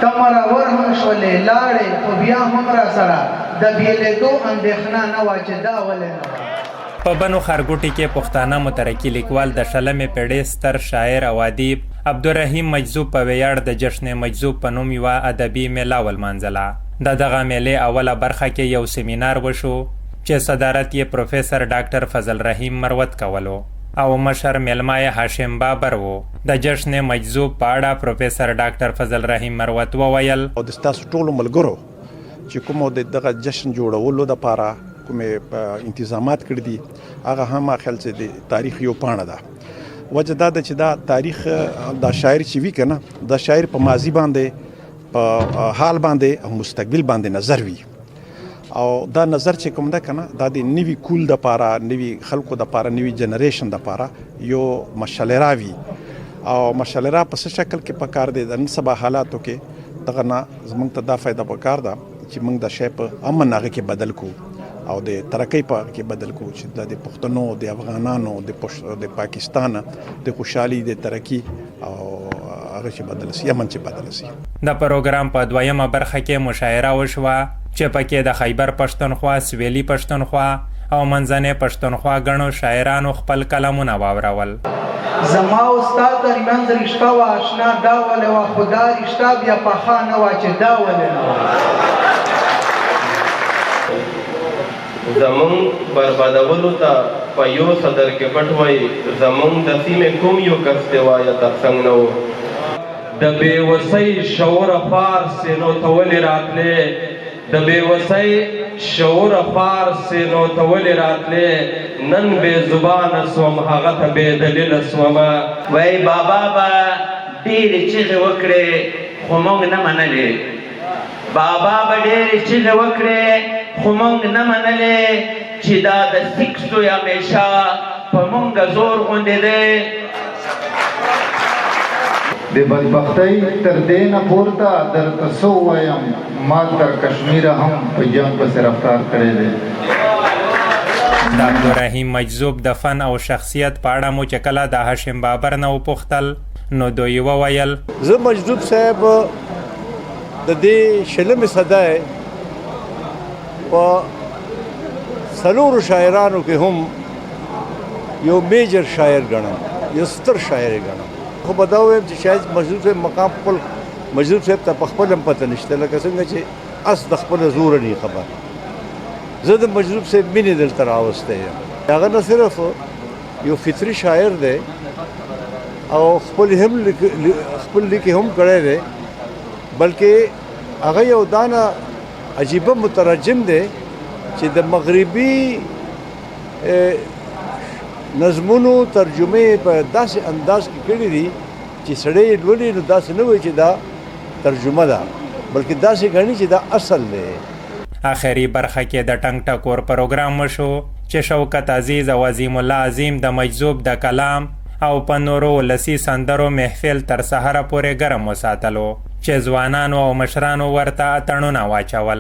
تمره ور هم شولې لاړې خو بیا هم را سره د بیلېدو اندېښنه نه وه چې دا ولې نه وه. په بنو خارګوټي کې پښتانه مترقي لیکوال د شلمې پېړۍ ستر شاعر او ادیب عبدالرحیم مجذوب په ویاړ د جشن مجذوب په نوم یوه ادبي میله ولمانځله. د دغه میلې اوله برخه کې یو سیمینار وشو چې صدارت یې پروفیسر ډاکټر فضل رحیم مروت کولو او مشر میلمه یې هاشم بابر و. د جشن مجذوب په اړه پروفیسر ډاکټر فضل رحیم مروت وویل او د ستاسو ټولو ملګرو چې کومو د دغه جشن جوړولو دپاره کومې انتظامات کړي دي هغه هم خیال چې د تاریخ یو پاڼه ده. وجه دا ده چې دا تاریخ دا شاعر چې وي که نه دا شاعر په ماضي باندې په حال باندې او مستقبل باندې نظر وي او دا نظر چې کوم ده که نه دا د نوي کول دپاره نوي خلکو دپاره نوي جنریشن دپاره یو مشالره وي او مشالره په څه شکل کې پکار دی د نن سبا حالاتو کې دغه نه زموږ ته دا فایده پکار ده چې موږ د شی په امن هغه کې بدل کړو او د ترقۍ په هغه کې بدل کړو چې د پښتنو د افغانانو د پاکستان د خوشحالي د ترقي او هغه چې بدل شي امن چې بدل شي. د پروګرام په دویمه برخه کې مشاعره وشوه چې پکې د خیبر پښتونخوا، سویلي پښتونخوا او منځنۍ پښتونخوا ګڼو شاعرانو خپل کلامونه واورول. زما او ستا ترمنځ رشته وه اشنا دا ولې وه خو دا رشته بیا پخه نه وه چې دا ولې نه وه. زمونږ بربادولو ته په یو صدر کې پټ وایي زمونږ د سیمې کوم یو کس دی وایه ترڅنګ نه و. د بېوسۍ شعوره فار سینو ته ولې راتلې د بېوسۍ شعوره فار سینو ته ولې راتلې نن بې زبانه سوم هغه ته بې دلیله سومه. وایي بابا به ډېرې چغې وکړې خو موږ نه منلې بابا به ډېرې چغې وکړې خو موږ نه منلې چې دا د سیکسو همیشه په موږ زور غوندې دی. د بدبختۍ تر دې نه پورته درته څه ووایم ما تر کشمیره هم په جنګ پسې رفتار کړی دی. د عبدالرحیم مجذوب د فن او شخصیت په اړه مو چې کله د هاشم بابر نه وپوښتل نو دوی وویل زه مجذوب صاحب د دې شلمې صدۍ په څلورو شاعرانو کې هم یو میجر شاعر ګڼم یو ستر شاعر ګڼم. خو به دا ووایم چې شاید مجذوب صاحب مقام خپل مجذوب صاحب ته په خپل هم پته نشته لکه څنګه چې اس د خپله زوره نه خبر. زه د مجذوب صاحب مینې دلته راوستی یم. هغه نه صرف یو فطري شاعر دی او خپل لیکې هم کړی دی بلکې هغه یو دانه عجیبه مترجم دی چې د مغربي نظمونو ترجمه په داسې انداز کې کړي دي چې سړی یې لولي نو داسې نه وایي چې دا ترجمه ده بلکې داسې ګڼي چې دا اصل دی. آخري برخه کې د ټنګ ټکور پروګرام وشو چې شوکت عزیز او عظیم الله عظیم د مجذوب د کلام او په نورو ولسي سندرو محفل تر سهاره پورې ګرم وساتلو چې ځوانانو او مشرانو ورته اتڼونه واچول.